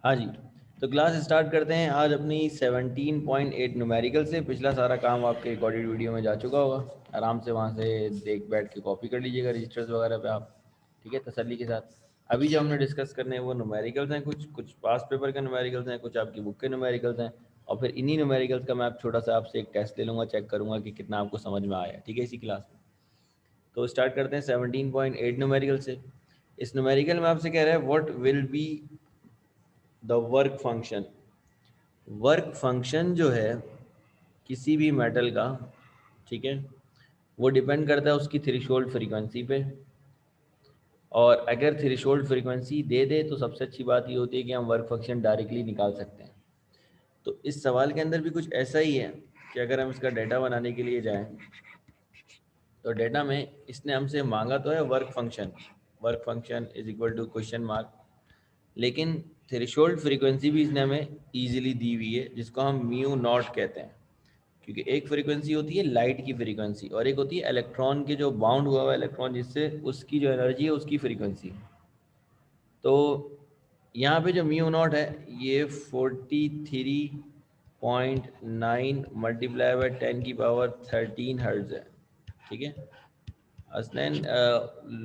हाँ जी, तो class start करते हैं आज अपनी 17.8 न्यूमेरिकल से। पिछला सारा काम आपके रिकॉर्डेड वीडियो में जा चुका होगा। आराम से वहाँ से देख बैठ के कॉपी कर लीजिएगा रजिस्टर्स वगैरह पे आप, ठीक है, तसल्ली के साथ। अभी जो हमने डिस्कस करने हैं वो न्यूमेरिकल्स हैं, कुछ पास पेपर के न्यूमेरिकल्स हैं, कुछ आपकी बुक के न्यूमेरिकल्स हैं। और फिर इन्हीं न्यूमेरिकल्स का मैं आप छोटा सा आपसे एक टेस्ट ले लूँगा, चेक करूँगा कि कितना आपको समझ में आया, ठीक है, इसी क्लास में। तो स्टार्ट करते हैं 17.8 न्यूमेरिकल से। इस न्यूमेरिकल में आपसे कह रहा है what will be the work function. Work function जो है किसी भी मेटल का, ठीक है, वो डिपेंड करता है उसकी थ्रेशोल्ड फ्रीक्वेंसी पे। और अगर थ्रेशोल्ड फ्रीक्वेंसी दे दे तो सबसे अच्छी बात ये होती है कि हम वर्क फंक्शन डायरेक्टली निकाल सकते हैं। तो इस सवाल के अंदर भी कुछ ऐसा ही है कि अगर हम इसका डेटा बनाने के लिए जाएं तो डेटा में इसने हमसे मांगा तो है work function is equal to question mark, लेकिन थ्रेशोल्ड फ्रीक्वेंसी भी इसने हमें ईजिली दी हुई है, जिसको हम म्यू नॉट कहते हैं। क्योंकि एक फ्रीक्वेंसी होती है लाइट की फ्रीक्वेंसी और एक होती है इलेक्ट्रॉन के जो बाउंड हुआ हुआ इलेक्ट्रॉन जिससे उसकी जो एनर्जी है उसकी फ्रीक्वेंसी। तो यहाँ पे जो म्यू नॉट है ये 43.9 मल्टीप्लाई बाय 10 की पावर 13 हर्ट्ज है, ठीक है। असलैन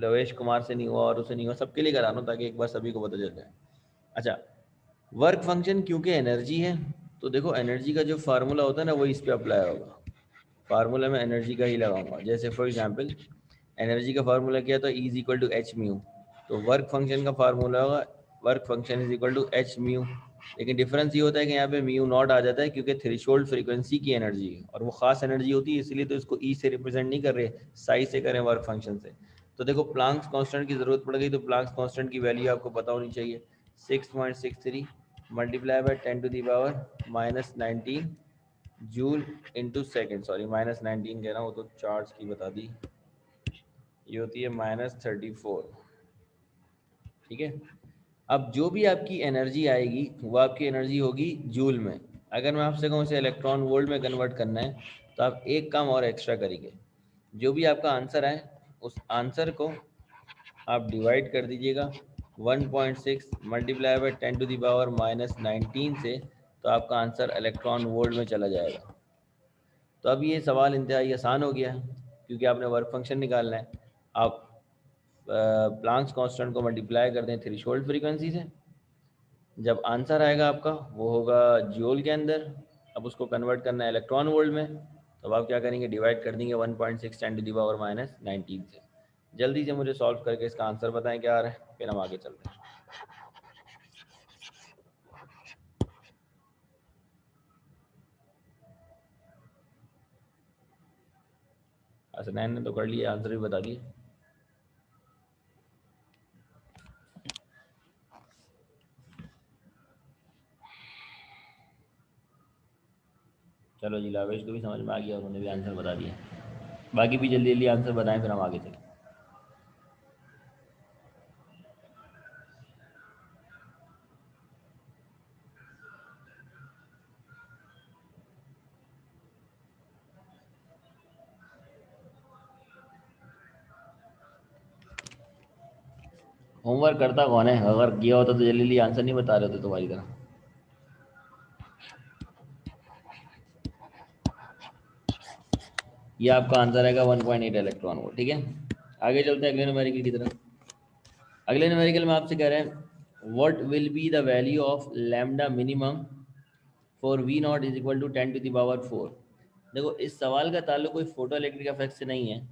लवेश कुमार से नहीं हुआ और उसे नहीं हुआ, सबके लिए करा रहा हूँ ताकि एक बार सभी को पता चल जाए। अच्छा, वर्क फंक्शन क्योंकि एनर्जी है, तो देखो एनर्जी का जो फार्मूला होता है ना वो इस पे अप्लाई होगा। फार्मूला में एनर्जी का ही लगाऊंगा। जैसे फॉर एग्जांपल एनर्जी का फार्मूला क्या था, E is equal to H mu. तो वर्क फंक्शन का फार्मूला होगा work function is equal to H mu. लेकिन डिफरेंस ये होता है कि यहाँ पे म्यू नॉट आ जाता है क्योंकि थ्रेशोल्ड फ्रीक्वेंसी की एनर्जी है और वो खास एनर्जी होती है, इसलिए तो इसको ई से रिप्रेजेंट नहीं कर रहे, साई से करें वर्क फंक्शन से। तो देखो प्लांक्स कांस्टेंट की जरूरत पड़ गई, तो प्लांक्स कांस्टेंट की वैल्यू आपको पता होनी चाहिए 6.63 multiply bye 10 to the power -19 joule into second. Sorry -19 कह रहा हूँ, वो तो चार्ज की बता दी, ये होती है -34, ठीक है। अब जो भी आपकी एनर्जी आएगी वो आपकी एनर्जी होगी जूल में। अगर मैं आपसे कहूँ इसे इलेक्ट्रॉन वोल्ट में कन्वर्ट करना है तो आप एक काम और एक्स्ट्रा करेंगे। जो भी आपका आंसर है उस आंसर को आप डिवाइड कर दीजिएगा 1.6 multiply by 10 to the power -19 से, तो आपका आंसर इलेक्ट्रॉन वोल्ट में चला जाएगा। तो अब ये सवाल इंतहाई आसान हो गया है क्योंकि आपने वर्क फंक्शन निकालना है। आप प्लांक्स कांस्टेंट को मल्टीप्लाई कर दें थ्रेशोल्ड फ्रीक्वेंसी से, जब आंसर आएगा आपका वो होगा जूल के अंदर। अब उसको कन्वर्ट करना है इलेक्ट्रॉन वोल्ट में, तो अब आप क्या करेंगे, डिवाइड कर देंगे 1.6 10 to the power -19 से। जल्दी से मुझे सॉल्व करके इसका आंसर बताएं क्या आ रहा है, फिर हम आगे चलते हैं। हसनैन ने तो कर लिया, आंसर भी बता दिए। चलो जी, लावेश को भी समझ में आ गया, उन्होंने भी आंसर बता दिया। बाकी भी जल्दी जल्दी आंसर बताएं फिर हम आगे चलें। होमवर्क करता कौन है, अगर किया होता तो जल्दी जल्दी आंसर नहीं बता रहे होते तुम्हारी तरह। ये आपका आंसर आएगा 1.8 इलेक्ट्रॉन वोल्ट, ठीक है। आगे चलते हैं अगले न्यूमेरिकल की तरफ। अगले न्यूमेरिकल में आपसे कह रहे हैं what will be the value of lambda minimum for V naught is equal to 10 to the power 4। देखो इस सवाल का ताल्लुक कोई फोटो इलेक्ट्रिक इफेक्ट से नहीं है,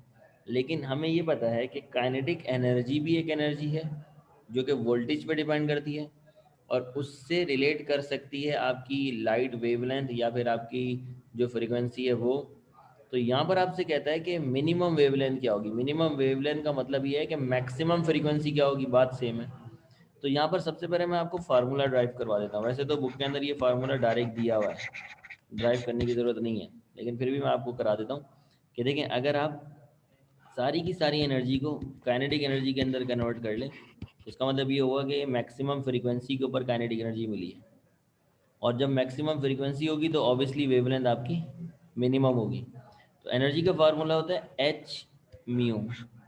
लेकिन हमें ये पता है कि काइनेटिक एनर्जी भी एक एनर्जी है जो कि वोल्टेज पे डिपेंड करती है और उससे रिलेट कर सकती है आपकी लाइट वेवलेंथ या फिर आपकी जो फ्रीक्वेंसी है वो। तो यहाँ पर आपसे कहता है कि मिनिमम वेवलेंथ क्या होगी। मिनिमम वेवलेंथ का मतलब ये है कि मैक्सिमम फ्रीक्वेंसी क्या होगी, बात सेम है। तो यहाँ पर सबसे पहले मैं आपको फार्मूला ड्राइव करवा देता हूँ। वैसे तो बुक के अंदर ये फार्मूला डायरेक्ट दिया हुआ है, ड्राइव करने की ज़रूरत नहीं है, लेकिन फिर भी मैं आपको करा देता हूँ कि देखें अगर आप सारी की सारी एनर्जी को काइनेटिक एनर्जी के अंदर कन्वर्ट कर लें तो इसका मतलब ये होगा कि मैक्सिमम फ्रीक्वेंसी के ऊपर काइनेटिक एनर्जी मिली है। और जब मैक्सिमम फ्रीक्वेंसी होगी तो ऑब्वियसली वेवलेंथ आपकी मिनिमम होगी। तो एनर्जी का फार्मूला होता है एच म्यू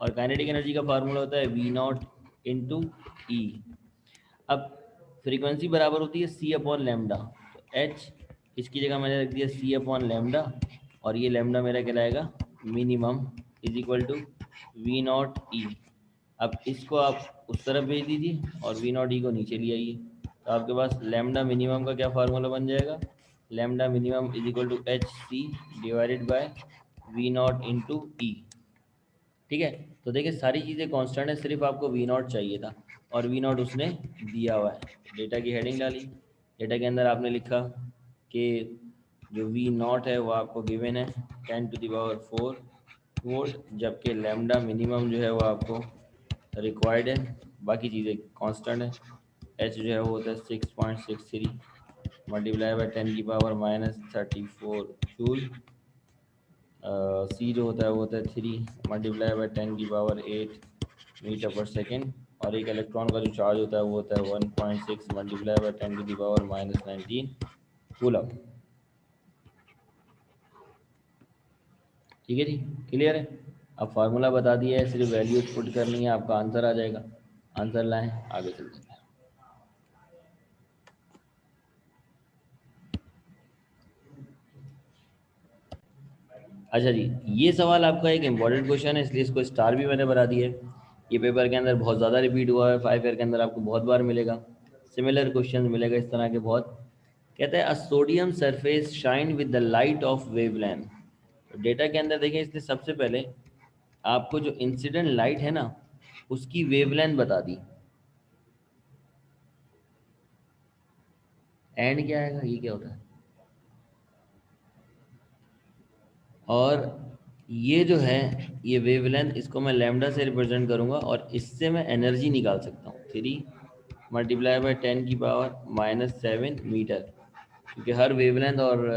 और काइनेटिक एनर्जी का फार्मूला होता है वी नॉट इंटू ई। अब फ्रीक्वेंसी बराबर होती है सी अपॉन लैम्डा। तो एच इसकी जगह मैंने रख दिया सी अपॉन लैम्डा, और ये लैम्डा मेरा कहलाएगा minimum is equal to V naught E. अब इसको आप उस तरफ भेज दीजिए और वी नॉट ई को नीचे ले आइए, तो आपके पास लैम्डा मिनिमम का क्या फार्मूला बन जाएगा, lambda minimum is equal to H C divided by V naught into E. ठीक है, तो देखिए सारी चीज़ें कांस्टेंट है, सिर्फ आपको वी नॉट चाहिए था और वी नॉट उसने दिया हुआ है। डेटा की हेडिंग डाली, डेटा के अंदर आपने लिखा कि जो वी नॉट है वो आपको गिवन है 10⁴ वोल्ट, जबकि लैम्डा मिनिमम जो है वो आपको रिक्वायर्ड है, बाकी चीज़ें कांस्टेंट है। एच जो है वो होता है 6.63 मल्टीप्लाई बाय 10⁻34 जूल। सी जो होता है वो होता है 3 मल्टीप्लाई बाय 10⁸ मीटर पर सेकेंड, और एक इलेक्ट्रॉन का जो चार्ज होता है वो होता है 1.6 मल्टीप्लाई बाय 10⁻⁻19 कूलम। ठीक है जी, क्लियर है। अब फार्मूला बता दिया है, सिर्फ वैल्यूज पुट करनी है, आपका आंसर आ जाएगा। आंसर लाएं, आगे चलते हैं। अच्छा जी, ये सवाल आपका एक इम्पॉर्टेंट क्वेश्चन है, इसलिए इसको स्टार भी मैंने बता दिया है। ये पेपर के अंदर बहुत ज़्यादा रिपीट हुआ है, 5 ईयर के अंदर आपको बहुत बार मिलेगा, सिमिलर क्वेश्चन मिलेगा इस तरह के बहुत। कहता है a sodium surface shine with the light of wavelength. तो डेटा के अंदर देखिए, इसने सबसे पहले आपको जो इंसिडेंट लाइट है ना उसकी वेवलेंथ बता दी। एंड क्या आएगा, ये क्या होता है, और ये जो है ये वेवलेंथ, इसको मैं लैम्डा से रिप्रेजेंट करूंगा और इससे मैं एनर्जी निकाल सकता हूँ 3 मल्टीप्लाई बाय 10⁻⁻7 मीटर, क्योंकि हर वेवलेंथ और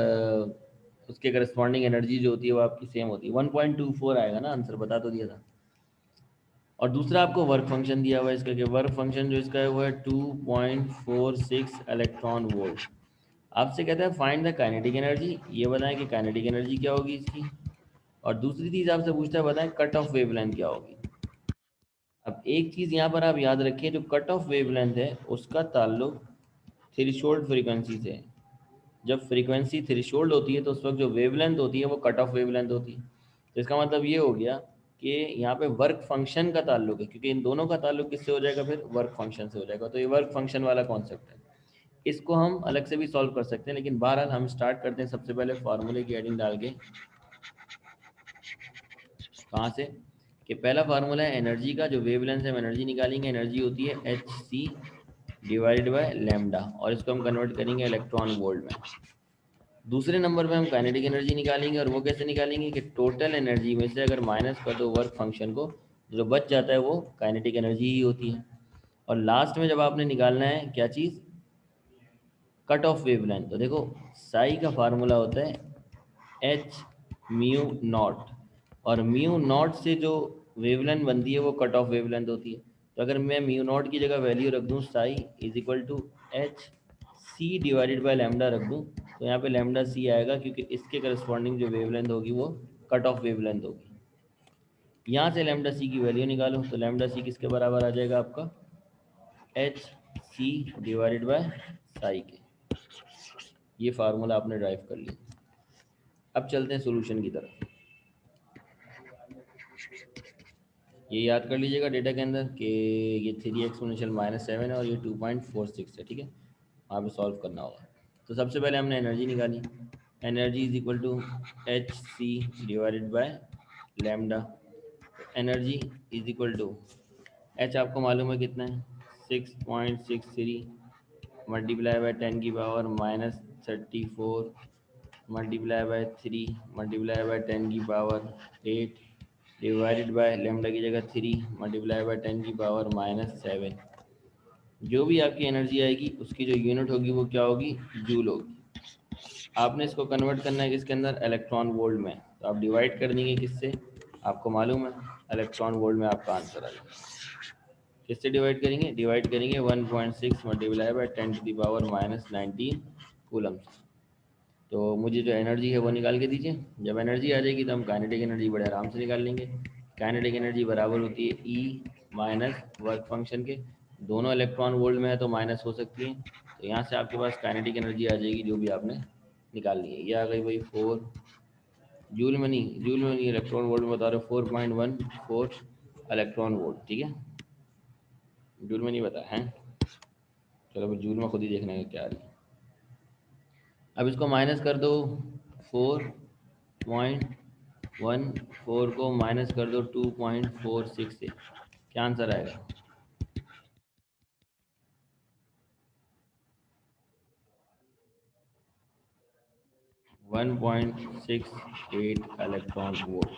उसके करस्पॉन्डिंग एनर्जी जो होती है वो आपकी सेम होती है। 1.24 आएगा ना, आंसर बता तो दिया था। और दूसरा आपको वर्क फंक्शन दिया हुआ है इसका, कि वर्क फंक्शन जो इसका है वो है 2.46 इलेक्ट्रॉन वोल्ट। आपसे कहता है फाइंड द काइनेटिक एनर्जी, ये बताएं कि काइनेटिक एनर्जी क्या होगी इसकी। और दूसरी चीज़ आपसे पूछता है बताएं कट ऑफ वेवलेंथ क्या होगी। अब एक चीज़ यहाँ पर आप याद रखिए, जो कट ऑफ वेवलेंथ है उसका ताल्लुक थ्रेशोल्ड फ्रीक्वेंसी से है। जब फ्रीक्वेंसी थ्रेशोल्ड होती है तो उस वक्त जो वेवलेंथ होती है वो कट ऑफ वेवलेंथ होती है। तो इसका मतलब ये हो गया कि यहाँ पे वर्क फंक्शन का ताल्लुक है, क्योंकि इन दोनों का ताल्लुक किससे हो जाएगा, फिर वर्क फंक्शन से हो जाएगा। तो ये वर्क फंक्शन वाला कॉन्सेप्ट है, इसको हम अलग से भी सॉल्व कर सकते हैं, लेकिन बहरहाल हम स्टार्ट करते हैं सबसे पहले फार्मूले की हेडिंग डाल के। कहाँ से, कि पहला फार्मूला है एनर्जी का, जो वेवलेंथ से हम एनर्जी निकालेंगे, एनर्जी होती है H C divided by lambda, और इसको हम कन्वर्ट करेंगे इलेक्ट्रॉन वोल्ट में। दूसरे नंबर पे हम काइनेटिक एनर्जी निकालेंगे, और वो कैसे निकालेंगे कि टोटल एनर्जी में से अगर माइनस कर दो वर्क फंक्शन को, जो बच जाता है वो काइनेटिक एनर्जी ही होती है। और लास्ट में जब आपने निकालना है क्या चीज़, कट ऑफ वेवलेंथ, तो देखो साई का फार्मूला होता है एच म्यू नॉट, और म्यू नॉट से जो वेवलेंथ बनती है वो कट ऑफ वेवलेंथ होती है। तो अगर मैं म्यू नॉट की जगह वैल्यू रख दूँ psi is equal to H C divided by lambda रख दूँ, तो यहाँ पे लैम्डा सी आएगा, क्योंकि इसके करस्पॉन्डिंग जो वेवलेंथ होगी वो कट ऑफ वेवलेंथ होगी। यहाँ से लैम्डा सी की वैल्यू निकालो, तो लैम्डा सी किसके बराबर आ जाएगा आपका, H C divided by psi के। ये फार्मूला आपने ड्राइव कर लिया। अब चलते हैं सोल्यूशन की तरफ। ये याद कर लीजिएगा डेटा के अंदर कि ये 3 एक्सपोनेंशियल -7 है और ये 2.46 है। ठीक है, वहाँ पे सॉल्व करना होगा। तो सबसे पहले हमने एनर्जी निकाली, energy is equal to H C divided by lambda. Energy is equal to H आपको मालूम है कितना है, 6.63 multiply by 10⁻⁻34 multiply by 3 multiply by 10⁸ divided by lambda की जगह 3 मल्टीप्लाई बाय 10⁻⁻7। जो भी आपकी एनर्जी आएगी उसकी जो यूनिट होगी वो क्या होगी, जूल होगी। आपने इसको कन्वर्ट करना है किसके अंदर, इलेक्ट्रॉन वोल्ट में। तो आप डिवाइड कर देंगे किससे, आपको मालूम है इलेक्ट्रॉन वोल्ट में आपका आंसर आ जाएगा। किससे डिवाइड करेंगे, डिवाइड करेंगे 1.6 मल्टीप्लाई बाय 10⁻⁻19 कूलम से। तो मुझे जो एनर्जी है वो निकाल के दीजिए। जब एनर्जी आ जाएगी तो हम काइनेटिक एनर्जी बड़े आराम से निकाल लेंगे। काइनेटिक एनर्जी बराबर होती है ई माइनस वर्क फंक्शन के, दोनों इलेक्ट्रॉन वोल्ट में है तो माइनस हो सकती है, तो यहाँ से आपके पास काइनेटिक एनर्जी आ जाएगी जो भी आपने निकालनी है। ये आ गई भाई 4 जूल में नहीं, जूल में नहीं, इलेक्ट्रॉन वोल्ट में बता रहे हो, 4.14 इलेक्ट्रॉन वोल्ट, ठीक है, जूल में नहीं बताया है। चलो भाई जूल में खुद ही देखने का क्या आ रही है। अब इसको माइनस कर दो, 4.14 को माइनस कर दो 2.46 से, क्या आंसर आएगा? 1.68 इलेक्ट्रॉन वोल्ट।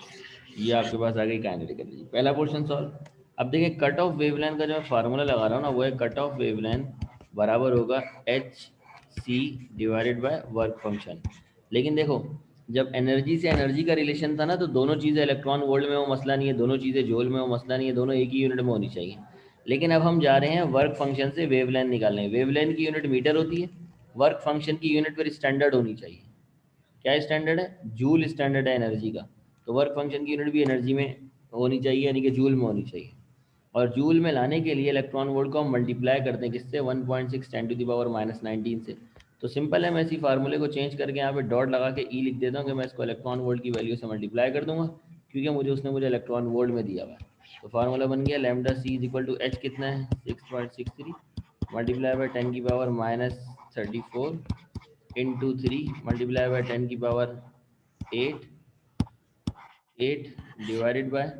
ये आपके पास आ गई काइनेटिक एनर्जी, पहला पोर्शन सॉल्व। अब देखिए कट ऑफ वेवलेंथ का जो मैं फार्मूला लगा रहा हूँ ना, वो है कट ऑफ वेवलेंथ बराबर होगा H C divided by work function. लेकिन देखो जब एनर्जी से एनर्जी का रिलेशन था ना, तो दोनों चीज़ें इलेक्ट्रॉन वोल्ट में वो मसला नहीं है, दोनों चीज़ें जूल में वो मसला नहीं है, दोनों एक ही यूनिट में होनी चाहिए। लेकिन अब हम जा रहे हैं वर्क फंक्शन से वेवलेंथ निकालने। वेवलेंथ की यूनिट मीटर होती है, वर्क फंक्शन की यूनिट पर स्टैंडर्ड होनी चाहिए। क्या स्टैंडर्ड है? जूल स्टैंडर्ड है एनर्जी का। तो वर्क फंक्शन की यूनिट भी एनर्जी में होनी चाहिए, यानी कि जूल में होनी चाहिए। और जूल में लाने के लिए इलेक्ट्रॉन वोल्ट को हम मल्टीप्लाई करते हैं किससे? 1.6 10⁻⁻⁹ से। तो सिंपल है, मैं इसी फार्मूले को चेंज करके यहाँ पे डॉट लगा के ई लिख देता हूँ कि मैं इसको इलेक्ट्रॉन वोल्ट की वैल्यू से मल्टीप्लाई कर दूंगा, क्योंकि उसने मुझे इलेक्ट्रॉन वोल्ट में दिया हुआ है। तो फार्मूला बन गया lambda C is equal to H कितना है? 6.63 multiply by 10⁻⁻34 into 3 multiply by 10⁸ 8 divided by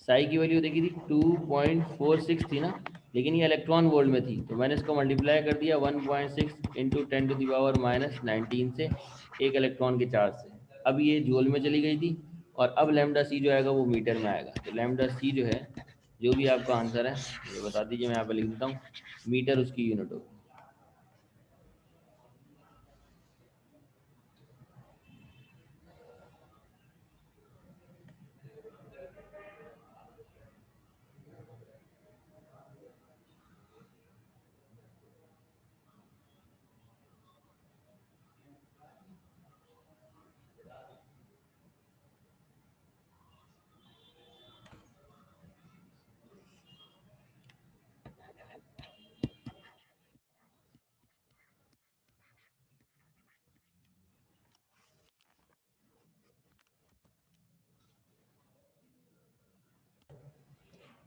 psi की वैल्यू देखी थी 2.46 थी ना, लेकिन ये इलेक्ट्रॉन वोल्ट में थी, तो मैंने इसको मल्टीप्लाई कर दिया 1.6 इंटू 10⁻⁻⁹ से, एक इलेक्ट्रॉन के चार्ज से। अब ये जूल में चली गई थी, और अब लैम्डा सी जो आएगा वो मीटर में आएगा। तो लैम्डा सी जो है, जो भी आपका आंसर है ये बता दीजिए, मैं यहाँ पे लिख देता हूँ, मीटर उसकी यूनिट होगी।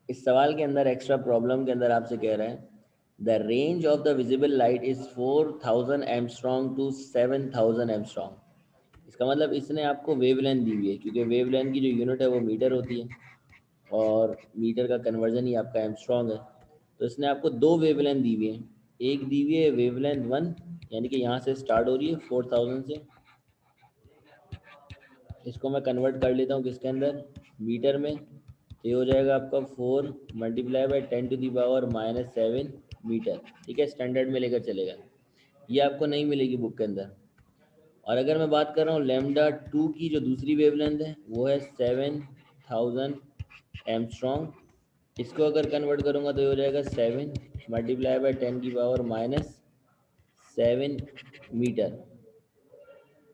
इस सवाल के अंदर एक्स्ट्रा प्रॉब्लम के अंदर आपसे कह रहे हैं the range of the visible light is 4000 angstrom to 7000 angstrom. इसका मतलब इसने आपको वेवलेंथ दी हुई है, क्योंकि वेवलेंथ की जो यूनिट है वो मीटर होती है, और मीटर का कन्वर्जन ही आपका एमस्ट्रॉन्ग है। तो इसने आपको दो वेवलेंथ दी हुई है, एक दी हुई है वेवलेंथ 1, यानी कि यहाँ से स्टार्ट हो रही है 4000 से, इसको मैं कन्वर्ट कर लेता हूँ किसके अंदर? मीटर में। तो ये हो जाएगा आपका 4 मल्टीप्लाई बाई 10⁻⁻7 मीटर, ठीक है, स्टैंडर्ड में लेकर चलेगा। ये आपको नहीं मिलेगी बुक के अंदर। और अगर मैं बात कर रहा हूँ लैम्डा 2 की, जो दूसरी वेवलेंथ है वो है 7000 एमस्ट्रॉन्ग। इसको अगर कन्वर्ट करूँगा तो ये हो जाएगा 7 मल्टीप्लाई बाई 10⁻⁻7 मीटर।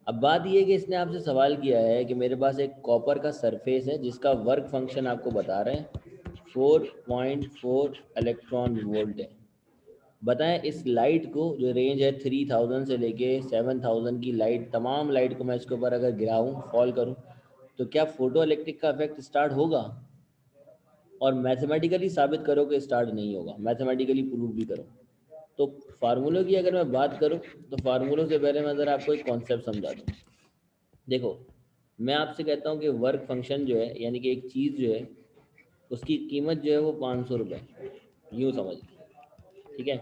अब बात ये है कि इसने आपसे सवाल किया है कि मेरे पास एक कॉपर का सरफेस है जिसका वर्क फंक्शन आपको बता रहे हैं 4.4 इलेक्ट्रॉन वोल्ट है। बताएं इस लाइट को, जो रेंज है 3000 से लेके 7000 की लाइट, तमाम लाइट को मैं इसके ऊपर अगर गिराऊं, फॉल करूं, तो क्या फोटो इलेक्ट्रिक का इफेक्ट स्टार्ट होगा? और मैथमेटिकली साबित करो कि स्टार्ट नहीं होगा, मैथमेटिकली प्रूव भी करो। तो फार्मूलों की अगर मैं बात करूं, तो फार्मूलों से पहले मैं ज़रा आपको एक कॉन्सेप्ट समझा दूँ। देखो, मैं आपसे कहता हूँ कि वर्क फंक्शन जो है, यानी कि एक चीज़ जो है उसकी कीमत जो है वो 500 रुपये, यूँ समझ, ठीक है।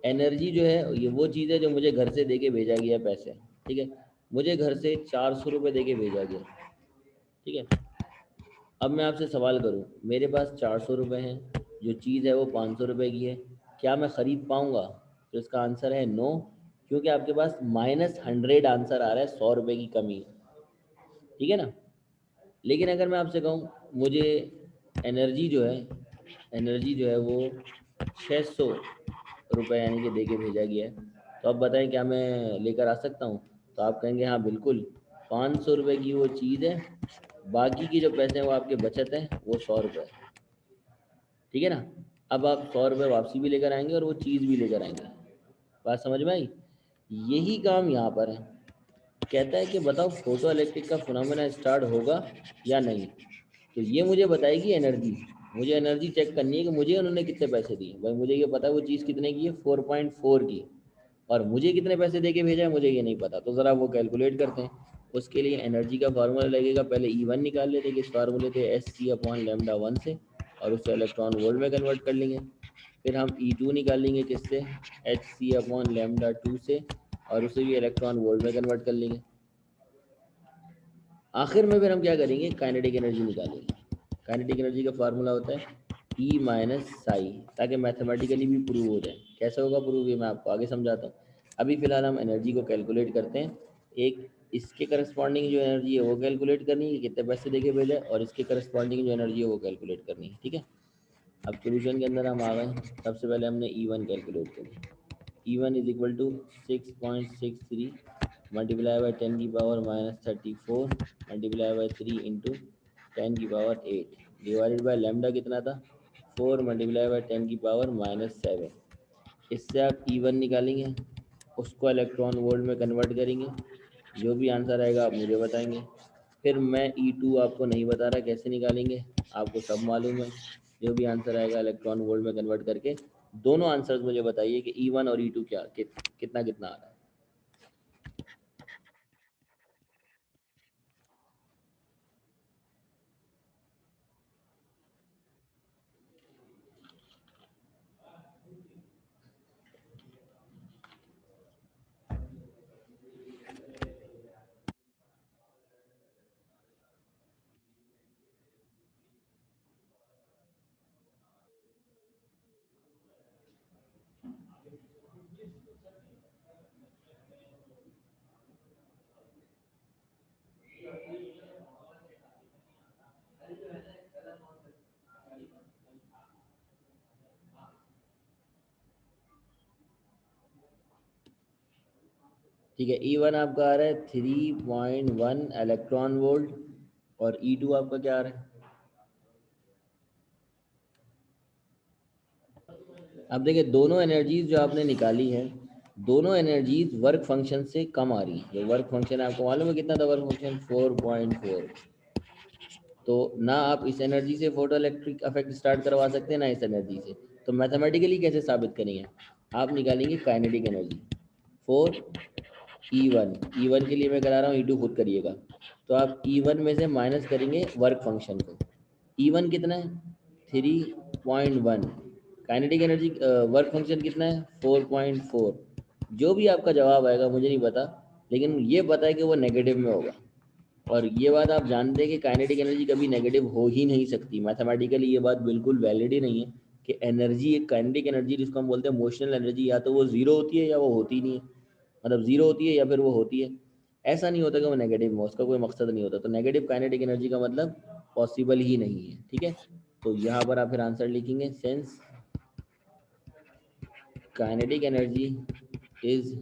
एनर्जी जो है ये वो चीज़ है जो मुझे घर से दे के भेजा गया पैसे, ठीक है, मुझे घर से 400 रुपये दे के भेजा गया, ठीक है। अब मैं आपसे सवाल करूँ, मेरे पास 400 रुपये हैं, जो चीज़ है वो 500 रुपये की है, क्या मैं ख़रीद पाऊँगा? तो इसका आंसर है नो, क्योंकि आपके पास -100 आंसर आ रहा है, 100 रुपये की कमी, ठीक है ना। लेकिन अगर मैं आपसे कहूँ मुझे एनर्जी जो है, एनर्जी जो है वो 600 रुपये यानी कि दे के भेजा गया है, तो अब बताएं क्या मैं लेकर आ सकता हूँ? तो आप कहेंगे हाँ बिल्कुल, 500 रुपये की वो चीज़ है, बाकी की जो पैसे हैं वो आपके बचत हैं, वो 100 रुपये, ठीक है ना। अब आप 100 रुपये वापसी भी लेकर आएंगे और वो चीज़ भी लेकर आएंगे। बात समझ में आई? यही काम यहाँ पर है। कहता है कि बताओ फोटो इलेक्ट्रिक का फिनोमेना स्टार्ट होगा या नहीं। तो ये मुझे बताएगी एनर्जी। मुझे एनर्जी चेक करनी है कि मुझे उन्होंने कितने पैसे दिए। भाई मुझे ये पता है वो चीज़ कितने की है, 4.4 की, और मुझे कितने पैसे दे के भेजा है मुझे ये नहीं पता। तो ज़रा वो कैलकुलेट करते हैं। उसके लिए एनर्जी का फार्मूला लगेगा। पहले E1 निकाल लेते हैं कि इस फार्मूले थे Sc/λ1 से, और उसे इलेक्ट्रॉन वोल्ट में कन्वर्ट कर लेंगे। फिर हम E2 निकालेंगे किससे, Hc/λ2 से, और उसे भी इलेक्ट्रॉन वोल्ट में कन्वर्ट कर लेंगे। आखिर में फिर हम क्या करेंगे, काइनेटिक एनर्जी निकालेंगे। काइनेटिक एनर्जी का फार्मूला होता है E माइनस साई, ताकि मैथमेटिकली भी प्रूव हो जाए। कैसे होगा प्रूव, ये मैं आपको आगे समझाता हूँ। अभी फ़िलहाल हम एनर्जी को कैलकुलेट करते हैं। एक इसके करस्पॉन्डिंग जो एनर्जी है वो कैलकुलेट करनी है, कितने पैसे देके भेजा है, और इसके करस्पॉन्डिंग जो एनर्जी है वो कैलकुलेट करनी है। ठीक है, अब सोल्यूशन के अंदर हम आ गए। सबसे पहले हमने E1 कैलकुलेट करी। E1 is equal to 6.63 multiply by 10⁻⁻34 multiply by 3 into 10⁸ divided by lambda कितना था, 4 मल्टीप्लाई बाई 10⁻⁻7। इससे आप E1 निकालेंगे, उसको इलेक्ट्रॉन वोल्ट में कन्वर्ट करेंगे। जो भी आंसर आएगा आप मुझे बताएंगे। फिर मैं E2 आपको नहीं बता रहा कैसे निकालेंगे, आपको सब मालूम है। जो भी आंसर आएगा इलेक्ट्रॉन वोल्ट में कन्वर्ट करके दोनों आंसर्स मुझे बताइए कि E1 और E2 कितना कितना आ रहा है। ठीक है, E1 आपका आ रहा है 3.1 इलेक्ट्रॉन वोल्ट, और E2 आपका क्या आ रहा है। अब देखिए दोनों एनर्जीज जो आपने निकाली है, दोनों एनर्जीज वर्क फंक्शन से कम आ रही हैं। जो वर्क फंक्शन है आपको मालूम है कितना था वर्क फंक्शन, 4.4। तो ना आप इस एनर्जी से फोटो इलेक्ट्रिक इफेक्ट स्टार्ट करवा सकते हैं ना इस एनर्जी से। तो मैथमेटिकली कैसे साबित करेंगे, आप निकालेंगे काइनेटिक एनर्जी। 4 E1 के लिए मैं करा रहा हूँ, E2 खुद करिएगा। तो आप E1 में से माइनस करेंगे वर्क फंक्शन को। E1 कितना है, 3.1। काइनेटिक एनर्जी वर्क फंक्शन कितना है, 4.4। जो भी आपका जवाब आएगा मुझे नहीं पता, लेकिन ये पता है कि वो नेगेटिव में होगा। और ये बात आप जानते हैं कि काइनेटिक एनर्जी कभी नेगेटिव हो ही नहीं सकती। मैथमेटिकली ये बात बिल्कुल वैलिड ही नहीं है कि एनर्जी, एक काइनेटिक एनर्जी जिसको हम बोलते हैं मोशनल एनर्जी, या तो वो ज़ीरो होती है या वो होती नहीं है। मतलब ज़ीरो होती है या फिर वो होती है। ऐसा नहीं होता कि वो नेगेटिव में हो, उसका कोई मकसद नहीं होता। तो नेगेटिव काइनेटिक एनर्जी का मतलब पॉसिबल ही नहीं है। ठीक है, तो यहाँ पर आप फिर आंसर लिखेंगे, सेंस काइनेटिक एनर्जी इज,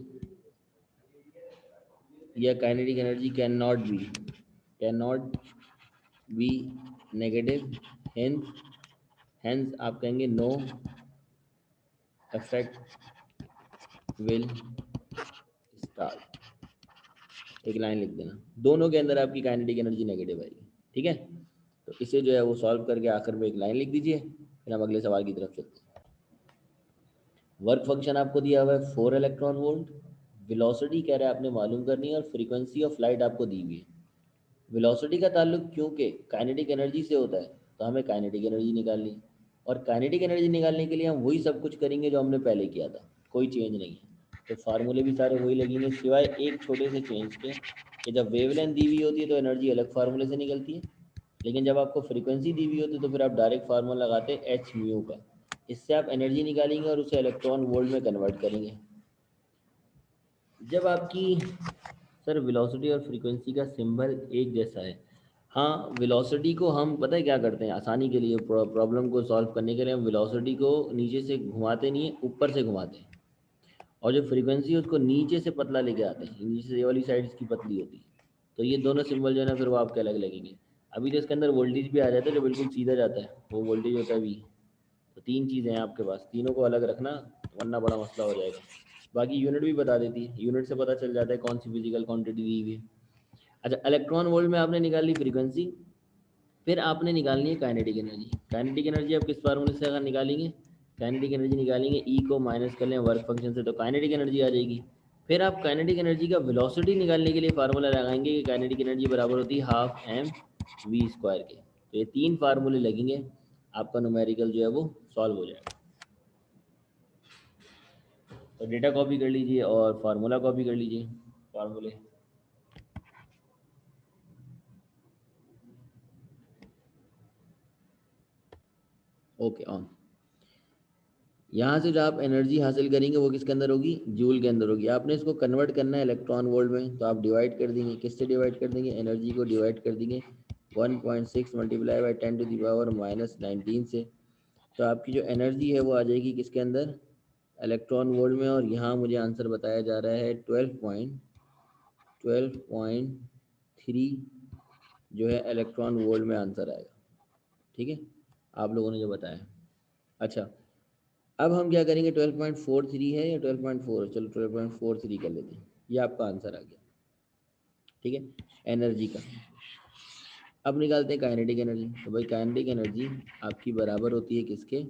या kinetic energy can not be negative, hence आप कहेंगे नो इफेक्ट विल स्टार्ट। एक लाइन लिख देना, दोनों के अंदर आपकी काइनेटिक एनर्जी नेगेटिव आएगी। ठीक है, तो इसे जो है वो सॉल्व करके आखिर में एक लाइन लिख दीजिए। फिर हम अगले सवाल की तरफ चलते हैं। वर्क फंक्शन आपको दिया हुआ है 4 इलेक्ट्रॉन वोल्ट। वेलोसिटी कह रहा है आपने मालूम करनी है, और फ्रीक्वेंसी ऑफ लाइट आपको दी हुई है। वेलोसिटी का ताल्लुक क्योंकि काइनेटिक एनर्जी से होता है, तो हमें काइनेटिक एनर्जी निकालनी। और काइनेटिक एनर्जी निकालने के लिए हम वही सब कुछ करेंगे जो हमने पहले किया था, कोई चेंज नहीं है। तो फार्मूले भी सारे वही लगेंगे, सिवाय एक छोटे से चेंज के कि जब वेवलेंथ दी हुई होती है तो एनर्जी अलग फार्मूले से निकलती है, लेकिन जब आपको फ्रीक्वेंसी दी हुई होती है तो फिर आप डायरेक्ट फार्मूला लगाते हैं एच म्यू का। इससे आप एनर्जी निकालेंगे और उसे इलेक्ट्रॉन वोल्ट में कन्वर्ट करेंगे। जब आपकी, सर वेलोसिटी और फ्रीक्वेंसी का सिंबल एक जैसा है। हाँ, वेलोसिटी को हम पता है क्या करते हैं, आसानी के लिए प्रॉब्लम को सॉल्व करने के लिए हम वेलोसिटी को नीचे से घुमाते नहीं है, ऊपर से घुमाते हैं। और जो फ्रीक्वेंसी है उसको नीचे से पतला लेके आते हैं, नीचे से ये वाली साइड इसकी पतली होती है। तो ये दोनों सिंबल जो है ना फिर वो आपके अलग लगेंगे। अभी तो इसके अंदर वोल्टेज भी आ जाता है जो बिल्कुल सीधा जाता है, वो वोल्टेज होता है V। तो तीन चीज़ें हैं आपके पास, तीनों को अलग रखना वरना बड़ा मसला हो जाएगा। बाकी यूनिट भी बता देती है, यूनिट से पता चल जाता है कौन सी फिजिकल क्वांटिटी दी हुई है। अच्छा, इलेक्ट्रॉन वोल्ट में आपने निकाल ली फ्रीक्वेंसी, फिर आपने निकालनी है काइनेटिक एनर्जी। काइनेटिक एनर्जी आप किस फार्मूले से अगर निकालेंगे, काइनेटिक एनर्जी निकालेंगे ई को माइनस कर लें वर्क फंक्शन से तो काइनेटिक एनर्जी आ जाएगी। फिर आप काइनेटिक एनर्जी का वेलोसिटी निकालने के लिए फार्मूला लगाएंगे कि काइनेटिक एनर्जी बराबर होती है हाफ एम वी स्क्वायर के। तो ये तीन फार्मूले लगेंगे, आपका न्यूमेरिकल जो है वो सॉल्व हो जाएगा। तो डेटा कॉपी कर लीजिए और फार्मूला कॉपी कर लीजिए, फार्मूले। Okay on. यहाँ से जो आप एनर्जी हासिल करेंगे वो किसके अंदर होगी, जूल के अंदर होगी। आपने इसको कन्वर्ट करना है इलेक्ट्रॉन वोल्ट में, तो आप डिवाइड कर देंगे, किससे डिवाइड कर देंगे, एनर्जी को डिवाइड कर देंगे 1.6 मल्टीप्लाई बाई 10⁻⁻19 से। तो आपकी जो एनर्जी है वो आ जाएगी किसके अंदर, इलेक्ट्रॉन वोल्ट में। और यहाँ मुझे आंसर बताया जा रहा है 12.3 जो है इलेक्ट्रॉन वोल्ट में आंसर आएगा। ठीक है, आप लोगों ने जो बताया। अच्छा, अब हम क्या करेंगे, 12.43 है या 12.4, चलो 12.43 कर लेते हैं, ये आपका आंसर आ गया। ठीक है, एनर्जी का। अब निकालते हैं काइनेटिक एनर्जी। तो भाई काइनेटिक एनर्जी आपकी बराबर होती है किसके,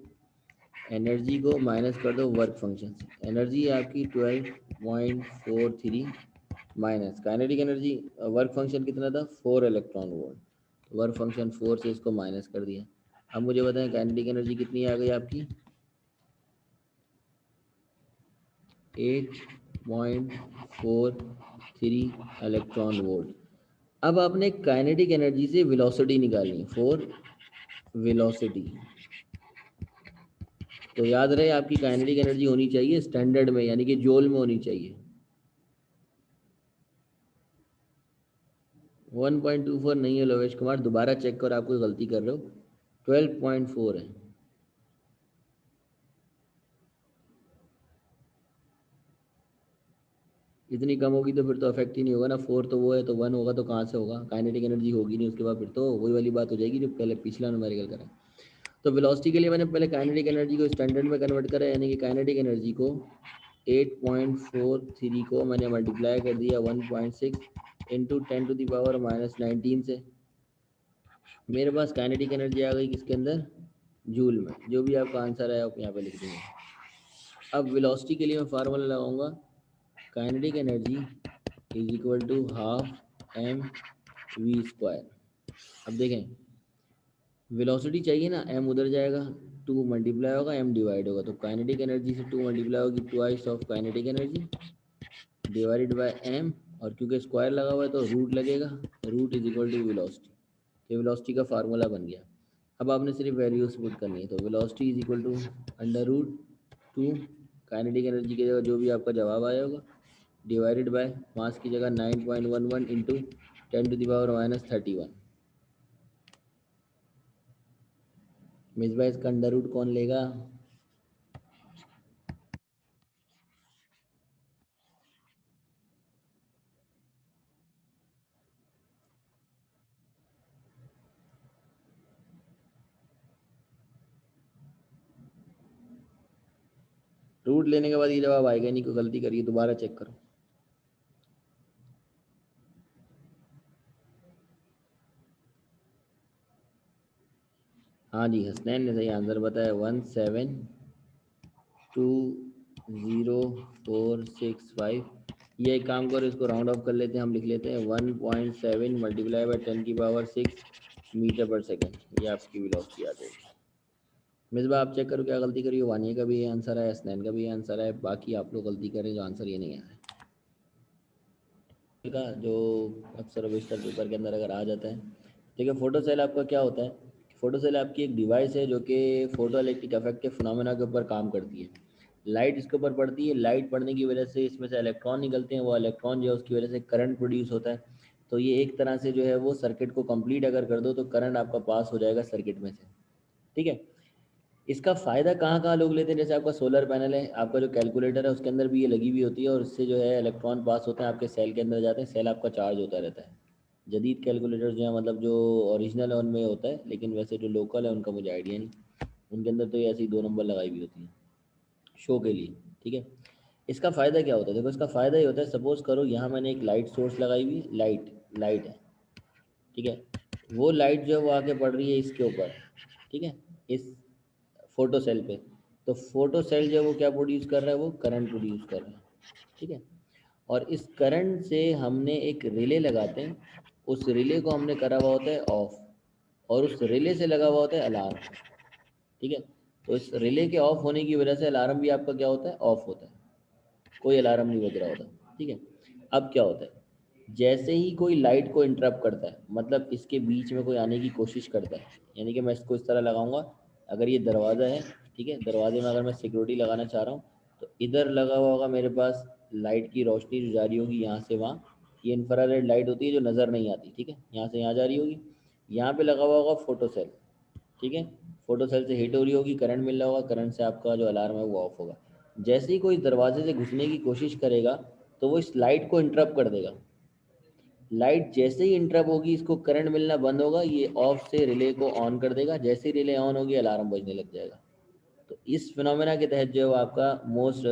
एनर्जी को माइनस कर दो वर्क फंक्शन से। एनर्जी है आपकी 12.43 minus kinetic energy, work function कितना था 4 इलेक्ट्रॉन वोल्ट, तो वर्क फंक्शन 4 से इसको माइनस कर दिया। अब मुझे बताएं काइनेटिक एनर्जी कितनी आ गई आपकी, 8.43 इलेक्ट्रॉन वोल्ट। अब आपने काइनेटिक एनर्जी से वेलोसिटी निकालनी है, फॉर वेलोसिटी। तो याद रहे आपकी काइनेटिक एनर्जी होनी चाहिए स्टैंडर्ड में, यानी कि जूल में होनी चाहिए। 1.24 नहीं है लोवेश कुमार, दोबारा चेक करो, आप कोई गलती कर रहे हो, 12.4 है। इतनी कम होगी तो फिर तो अफेक्ट ही नहीं होगा ना, 4 तो वो है, तो 1 होगा तो कहाँ से होगा, काइनेटिक एनर्जी होगी नहीं उसके बाद, फिर तो वही वाली बात हो जाएगी जो पहले पिछला न्यूमेरिकल करा। तो वेलोसिटी के लिए मैंने पहले काइनेटिक एनर्जी को स्टैंडर्ड में कन्वर्ट करा, यानी कि काइनेटिक एनर्जी को 8.43 को मैंने मल्टीप्लाई कर दिया 1.6 इंटू 10⁻⁻19 से। मेरे पास काइनेटिक एनर्जी आ गई किसके अंदर, जूल में। जो भी आपका आंसर है आप यहाँ पे लिख देंगे। अब वेलोसिटी के लिए मैं फार्मूला लगाऊंगा, kinetic energy is equal to half M V square. अब देखें वेलोसिटी चाहिए ना, m उधर जाएगा, 2 मल्टीप्लाई होगा, m डिवाइड होगा, तो काइनेटिक एनर्जी से 2 मल्टीप्लाई होगी, twice of kinetic energy divided by m, और क्योंकि स्क्वायर लगा हुआ है तो रूट लगेगा, root is equal to velocity. तो वेलोसिटी का फार्मूला बन गया। अब आपने सिर्फ वैल्यूज पुट करनी है, तो velocity is equal to √2 kinetic energy की जगह जो भी आपका जवाब आया होगा, डिवाइडेड बाय मास की जगह 9.11 इंटू 10⁻⁻31। मिसबा इसका अंडर रूट कौन लेगा, रूट लेने के बाद ये जवाब आएगा नहीं, कोई गलती करिए दोबारा चेक करो। हाँ जी, हसनैन ने सही आंसर बताया, 1720465। ये एक काम करो, इसको राउंड ऑफ कर लेते हैं, हम लिख लेते हैं 1.7 मल्टीप्लाई बाई 10⁻6 मीटर पर सेकेंड, ये आपकी वेलोसिटी आ जाएगी। मिसबा आप चेक करो क्या गलती करी, वानिया का भी ये आंसर है, हसनैन का भी ये आंसर है, बाकी आप लोग गलती करें जो आंसर ये नहीं आया का, जो अक्सर रजिस्टर पेपर के अंदर अगर आ जाता है। ठीक है, फोटो सेल आपका क्या होता है, फोटो सेल आपकी एक डिवाइस है जो कि फोटो इलेक्ट्रिक इफेक्ट के फिनोमेना के ऊपर काम करती है। लाइट इसके ऊपर पड़ती है, लाइट पड़ने की वजह से इसमें से इलेक्ट्रॉन निकलते हैं, वो इलेक्ट्रॉन जो है उसकी वजह से करंट प्रोड्यूस होता है। तो ये एक तरह से जो है वो सर्किट को कंप्लीट अगर कर दो तो करंट आपका पास हो जाएगा सर्किट में से। ठीक है, इसका फ़ायदा कहाँ कहाँ लोग लेते हैं, जैसे आपका सोलर पैनल है, आपका जो कैलकुलेटर है उसके अंदर भी ये लगी हुई होती है, और इससे जो है इलेक्ट्रॉन पास होते हैं आपके सेल के अंदर जाते हैं, सेल आपका चार्ज होता रहता है। जदीद कैलकुलेटर जो है, मतलब जो ओरिजिनल है उनमें होता है, लेकिन वैसे जो लोकल है उनका मुझे आइडिया नहीं, उनके अंदर तो ये ऐसी 2 नंबर लगाई हुई होती हैं शो के लिए, ठीक है। इसका फ़ायदा क्या होता है? देखो इसका फ़ायदा ये होता है, सपोज़ करो यहाँ मैंने एक लाइट सोर्स लगाई हुई, लाइट है, ठीक है। वो लाइट जो है वो आके पड़ रही है इसके ऊपर, ठीक है, इस फोटो सेल पे। तो फोटो सेल जो है वो क्या प्रोड्यूस कर रहा है? वो करंट प्रोड्यूस कर रहा है, ठीक है। और इस करंट से हमने एक रिले लगाते हैं, उस रिले को हमने करा हुआ होता है ऑफ, और उस रिले से लगा हुआ होता है अलार्म, ठीक है। तो इस रिले के ऑफ होने की वजह से अलार्म भी आपका क्या होता है? ऑफ होता है, कोई अलार्म नहीं बज रहा होता, ठीक है। अब क्या होता है, जैसे ही कोई लाइट को इंटरप्ट करता है, मतलब इसके बीच में कोई आने की कोशिश करता है, यानी कि मैं इसको इस तरह लगाऊंगा, अगर ये दरवाज़ा है, ठीक है, दरवाजे में अगर मैं सिक्योरिटी लगाना चाह रहा हूँ, तो इधर लगा हुआ होगा मेरे पास लाइट की रोशनी जो जा रही होगी यहाँ से वहाँ, ये इंफ्रारेड लाइट होती है जो नज़र नहीं आती, ठीक है, यहाँ से यहाँ जा रही होगी। यहाँ पे लगा हुआ होगा फोटो सेल, ठीक है, फोटो सेल से हीट हो रही होगी, करंट मिल रहा होगा, करंट से आपका जो अलार्म है वो ऑफ होगा। जैसे ही कोई दरवाजे से घुसने की कोशिश करेगा तो वो इस लाइट को इंटरप्ट कर देगा। लाइट जैसे ही इंटरप्ट होगी, इसको करंट मिलना बंद होगा, ये ऑफ से रिले को ऑन कर देगा, जैसे ही रिले ऑन होगी अलार्म बजने लग जाएगा। तो इस फिनोमेना के तहत जो है वो आपका मोस्ट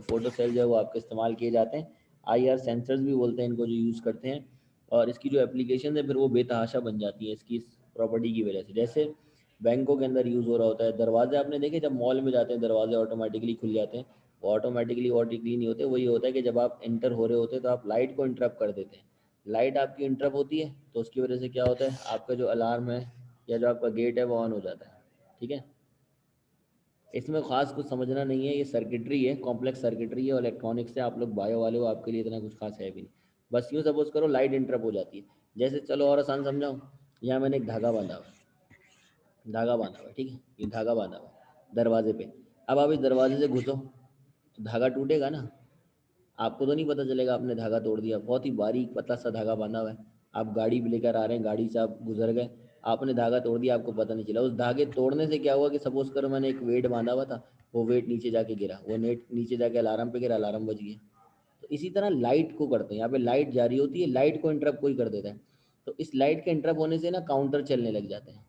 फोटो सेल जो है वो आपके इस्तेमाल किए जाते हैं। आईआर सेंसर्स भी बोलते हैं इनको, जो यूज़ करते हैं। और इसकी जो एप्लीकेशन है फिर वो बेतहाशा बन जाती है इसकी इस प्रॉपर्टी की वजह से। जैसे बैंकों के अंदर यूज़ हो रहा होता है, दरवाजे आपने देखे जब मॉल में जाते हैं दरवाजे ऑटोमेटिकली खुल जाते हैं, वो ऑटोमेटिकली नहीं होते, वही होता है कि जब आप एंटर हो रहे होते हैं तो आप लाइट को इंटरप्ट कर देते हैं। लाइट आपकी इंटरप्ट होती है तो उसकी वजह से क्या होता है, आपका जो अलार्म है या जो आपका गेट है वो ऑन हो जाता है, ठीक है। इसमें ख़ास कुछ समझना नहीं है, ये सर्किटरी है, कॉम्प्लेक्स सर्किटरी है और इलेक्ट्रॉनिक्स से, आप लोग बायो वाले हो, आपके लिए इतना कुछ खास है भी नहीं। बस यूँ सपोज करो लाइट इंटरप्ट हो जाती है, जैसे चलो और आसान समझाऊँ, यहाँ मैंने एक धागा बांधा हुआ है, ठीक है, ये धागा बांधा हुआ है दरवाजे पे। अब आप इस दरवाजे से घुसो तो धागा टूटेगा ना, आपको तो नहीं पता चलेगा आपने धागा तोड़ दिया, बहुत ही बारीक पतला सा धागा बांधा हुआ है। आप गाड़ी भी लेकर आ रहे हैं, गाड़ी से आप गुजर गए, आपने धागा तोड़ दिया, आपको पता नहीं चला। उस धागे तोड़ने से क्या हुआ कि सपोज करो मैंने एक वेट बांधा हुआ था, वो वेट नीचे जाके गिरा, वो नेट नीचे जाके अलार्म पे गिरा, अलार्म बज गया। तो इसी तरह लाइट को करते हैं, यहाँ पे लाइट जारी होती है, लाइट को इंटरप्ट कोई कर देता है, तो इस लाइट के इंटरप्ट होने से ना काउंटर चलने लग जाते हैं,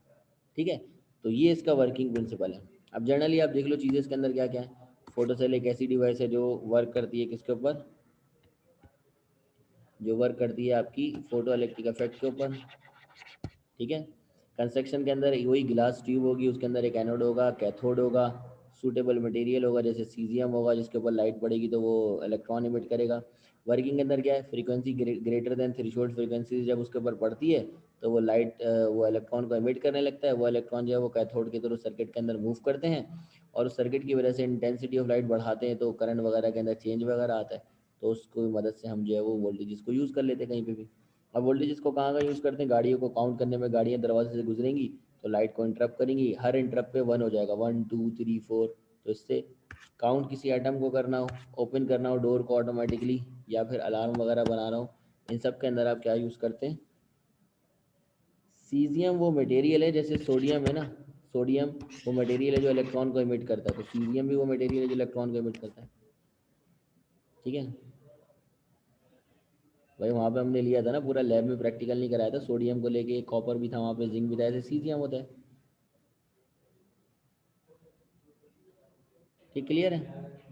ठीक है। तो ये इसका वर्किंग प्रिंसिपल है। अब जनरली आप देख लो चीज़ें इसके अंदर क्या क्या है। फोटो सेल एक ऐसी डिवाइस है जो वर्क करती है किसके ऊपर, जो वर्क करती है आपकी फोटो इलेक्ट्रिक इफेक्ट के ऊपर, ठीक है। कंस्ट्रक्शन के अंदर वही ग्लास ट्यूब होगी, उसके अंदर एक एनोड होगा, कैथोड होगा, सूटेबल मटेरियल होगा जैसे सीजियम होगा, जिसके ऊपर लाइट पड़ेगी तो वो इलेक्ट्रॉन इमिट करेगा। वर्किंग के अंदर क्या है, frequency greater than threshold frequency जब उसके ऊपर पड़ती है तो वो लाइट वो इलेक्ट्रॉन को इमिट करने लगता है, वो इलेक्ट्रॉन जो है वो कैथोड के थ्रू सर्किट के अंदर मूव करते हैं, और उस सर्किट की वजह से इंटेंसिटी ऑफ लाइट बढ़ाते हैं तो करंट वगैरह के अंदर चेंज वगैरह आता है। तो उसको मदद से हम जो है वो वोल्टेज को यूज़ कर लेते हैं कहीं पे भी। अब वोल्टेज को कहाँ का यूज़ करते हैं, गाड़ियों को काउंट करने में, गाड़ियाँ दरवाजे से गुजरेंगी तो लाइट को इंटरप्ट करेंगी, हर इंटरप्ट पे 1 हो जाएगा, 1 2 3 4। तो इससे काउंट किसी आइटम को करना हो, ओपन करना हो डोर को ऑटोमेटिकली, या फिर अलार्म वगैरह बनाना हो, इन सब के अंदर आप क्या यूज़ करते हैं, सीजियम वो मटेरियल है, जैसे सोडियम है ना, सोडियम वो मटेरियल है जो इलेक्ट्रॉन को इमिट करता है, तो सीजियम भी वो मटेरियल है जो इलेक्ट्रॉन को इमिट करता है, ठीक है। भाई वहाँ पे हमने लिया था ना, पूरा लैब में प्रैक्टिकल नहीं कराया था, सोडियम को लेके एक कॉपर भी था वहाँ पे, जिंक भी था, ऐसे सीजियम होता है, ठीक, क्लियर है।